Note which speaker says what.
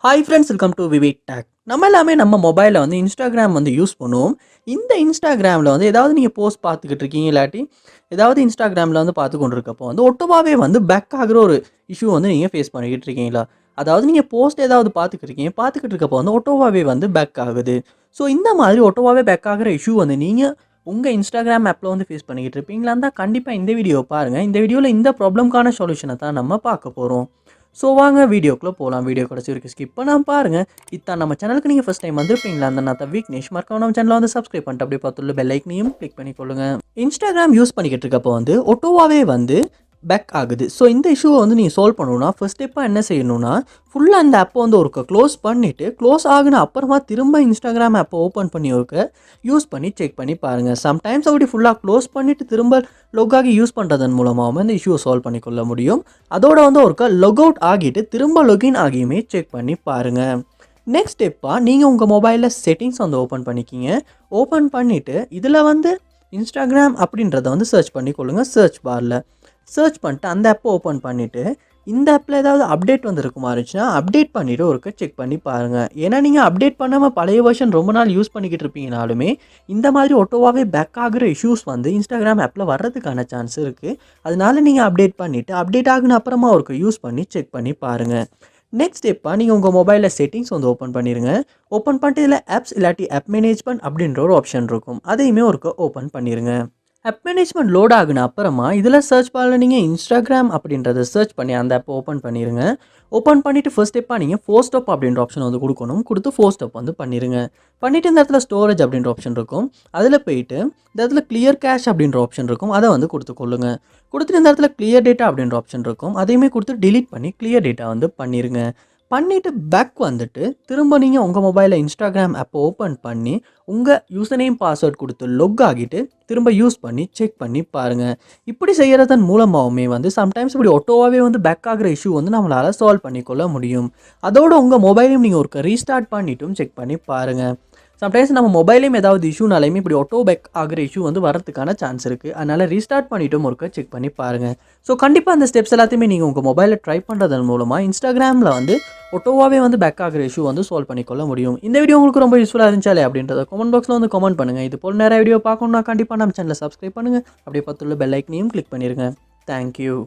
Speaker 1: Hi friends, welcome to VividTech. நம்ம எல்லாமே நம்ம மொபைலில் வந்து இன்ஸ்டாகிராம் வந்து யூஸ் பண்ணுவோம். இந்த இன்ஸ்டாகிராமில் வந்து ஏதாவது நீங்கள் போஸ்ட் பார்த்துக்கிட்டு இருக்கீங்க, இல்லாட்டி ஏதாவது இன்ஸ்டாகிராமில் வந்து பார்த்து கொண்டிருக்கப்போ வந்து ஒட்டோவாவே வந்து பேக் ஆகிற ஒரு இஷ்யூ வந்து நீங்கள் ஃபேஸ் பண்ணிக்கிட்டு இருக்கீங்களா? அதாவது நீங்கள் போஸ்ட் ஏதாவது பார்த்துக்கிட்டு இருக்கப்போ வந்து ஒட்டோவாவே வந்து பேக் ஆகுது. ஸோ இந்த மாதிரி ஒட்டோவாவே பேக் ஆகிற இஷ்யூ வந்து நீங்கள் உங்கள் இன்ஸ்டாகிராம் ஆப்பில் வந்து ஃபேஸ் பண்ணிக்கிட்டு இருப்பீங்களான்னு தான் கண்டிப்பாக இந்த வீடியோ பாருங்கள். இந்த வீடியோவில் இந்த ப்ராப்ளம்க்கான சொல்யூஷனை தான் நம்ம பார்க்க போகிறோம். ஸோ வாங்க வீடியோக்குள்ளே போகலாம். வீடியோ கடைசி வரைக்கும் ஸ்கிப் பண்ணாமல் பாருங்கள். இதான் நம்ம சேனலுக்கு நீங்கள் ஃபஸ்ட் டைம் வந்திருப்பீங்களா? அந்த நான் விக்னேஷ் மறக்காம நம்ம சேனலை வந்து சப்ஸ்கிரைப் பண்ணிட்டு அப்படியே பார்த்துள்ள பெல் ஐக்கனையும் கிளிக் பண்ணிக்கொள்ளுங்க. இன்ஸ்டாகிராம் யூஸ் பண்ணிக்கிட்டு இருக்கப்போ வந்து ஒட்டோவாவே வந்து பேக் ஆகுது. ஸோ இந்த இஷ்யூவை வந்து நீங்கள் சால்வ் பண்ணணும்னா ஃபர்ஸ்ட் ஸ்டெப்பாக என்ன செய்யணும்னா, ஃபுல்லாக அந்த ஆப்பை வந்து ஒருக்க க்ளோஸ் பண்ணிவிட்டு க்ளோஸ் ஆகின அப்புறமா திரும்ப இன்ஸ்டாகிராம் ஆப்பை ஓப்பன் பண்ணி யூஸ் பண்ணி செக் பண்ணி பாருங்கள். சம்டைம்ஸ் அப்படி ஃபுல்லாக க்ளோஸ் பண்ணிவிட்டு திரும்ப லொக் ஆகி யூஸ் பண்ணுறதன் மூலமாக இந்த இஷ்யூவை சால்வ் பண்ணிக்கொள்ள முடியும். அதோட வந்து ஒருக்க லொக் அவுட் ஆகிட்டு திரும்ப லொகின் ஆகியுமே செக் பண்ணி பாருங்கள். நெக்ஸ்ட் ஸ்டெப்பாக நீங்கள் உங்கள் மொபைலில் செட்டிங்ஸ் வந்து ஓப்பன் பண்ணிக்கிங்க. ஓப்பன் பண்ணிவிட்டு இதில் வந்து இன்ஸ்டாகிராம் அப்படின்றத வந்து சர்ச் பண்ணி கொள்ளுங்கள். சர்ச் பண்ணிட்டு அந்த ஆப்பை ஓப்பன் பண்ணிவிட்டு இந்த ஆப்பில் ஏதாவது அப்டேட் வந்து இருக்குமா இருந்துச்சுன்னா அப்டேட் பண்ணிவிட்டு ஒருக்க செக் பண்ணி பாருங்கள். ஏன்னா நீங்கள் அப்டேட் பண்ணாமல் பழைய வெர்ஷன் ரொம்ப நாள் யூஸ் பண்ணிக்கிட்டு இருப்பீங்கனாலுமே இந்த மாதிரி ஒட்டோவாவே பேக் ஆகிற இஷ்யூஸ் வந்து இன்ஸ்டாகிராம் ஆப்பில் வர்றதுக்கான சான்ஸ் இருக்குது. அதனால நீங்கள் அப்டேட் பண்ணிவிட்டு அப்டேட் ஆகின அப்புறமா ஒருக்க யூஸ் பண்ணி செக் பண்ணி பாருங்கள். நெக்ஸ்ட் ஸ்டெப்பாக நீங்கள் உங்கள் மொபைலில் செட்டிங்ஸ் வந்து ஓப்பன் பண்ணிடுங்க. ஓப்பன் பண்ணிட்டு இதில் ஆப்ஸ் இல்லாட்டி ஆப் மேனேஜ்மெண்ட் அப்படின்ற ஒரு ஆப்ஷன் இருக்கும். அதையுமே ஒருக்க ஓப்பன் பண்ணிடுங்க. ஆப் மேனேஜ்மெண்ட் லோட் ஆகுன அப்புறமா இதில் சர்ச் பாரில் நீங்கள் இன்ஸ்டாகிராம் அப்படின்றத சர்ச் பண்ணி அந்த ஆப்பை ஓப்பன் பண்ணிடுங்க. ஓப்பன் பண்ணிவிட்டு ஃபர்ஸ்ட் ஸ்டெப்பாக நீங்கள் ஃபோர் ஸ்டெப் அப்படின்ற ஆப்ஷன் வந்து கொடுக்கணும். கொடுத்து ஃபோர் ஸ்டெப் வந்து பண்ணிடுங்க. பண்ணிவிட்டு இந்த இடத்துல ஸ்டோரேஜ் அப்படின்ற ஆப்ஷன் இருக்கும். அதில் போயிட்டு இந்த இடத்துல கிளியர் கேஷ் அப்படின்ற ஆப்ஷன் இருக்கும். அதை வந்து கொடுத்துக்கொள்ளுங்க. கொடுத்துட்டு இந்த இடத்துல கிளியர் டேட்டா அப்படின்ற ஆப்ஷன் இருக்கும். அதையுமே கொடுத்து டிலீட் பண்ணி கிளியர் டேட்டா வந்து பண்ணிடுங்க. பண்ணிவிட்டு பேக் வந்துட்டு திரும்ப நீங்கள் உங்கள் மொபைலில் இன்ஸ்டாகிராம் ஆப்பை ஓப்பன் பண்ணி உங்கள் யூசர் நேம் பாஸ்வேர்ட் கொடுத்து லொக் ஆகிட்டு திரும்ப யூஸ் பண்ணி செக் பண்ணி பாருங்கள். இப்படி செய்கிறதன் மூலமாகவுமே வந்து சம்டைம்ஸ் இப்படி ஒட்டோவாவே வந்து பேக் ஆகிற இஷ்யூ வந்து நம்மளால் சால்வ் பண்ணிக்கொள்ள முடியும். அதோட உங்கள் மொபைலையும் நீங்கள் ஒரு ரீஸ்டார்ட் பண்ணிட்டும் செக் பண்ணி பாருங்கள். சம்டைம்ஸ் நம்ம மொபைலையும் ஏதாவது இஷ்யூனாலையுமே இப்படி ஒட்டோ பேக் ஆகிற இஷ்யூ வந்து வரதுக்கான சான்ஸ் இருக்குது. அதனால் ரீஸ்டார்ட் பண்ணிவிட்டும் ஒருக்க செக் பண்ணி பாருங்கள். ஸோ கண்டிப்பாக அந்த ஸ்டெப்ஸ் எல்லாத்தையுமே நீங்கள் உங்கள் மொபைலில் ட்ரை பண்ணுறதன் மூலமாக இன்ஸ்டாகிராமில் வந்து ஒட்டோவாவே வந்து பேக் ஆகிற இஷ்யூ வந்து சால்வ் பண்ணிக்கொள்ள முடியும். இந்த வீடியோ உங்களுக்கு ரொம்ப யூஸ்ஃபுல்லாக இருந்துச்சாலே அப்படின்றத கமெண்ட் பாக்ஸில் வந்து கமெண்ட் பண்ணுங்கள். இது போல் நிறைய வீடியோ பார்க்கணுன்னா கண்டிப்பாக நம்ம சேனலை சப்ஸ்கிரைப் பண்ணுங்கள். அப்படியே பத்துள்ள பெல் ஐக்கனையும் கிளிக் பண்ணிடுங்க. தேங்க்யூ.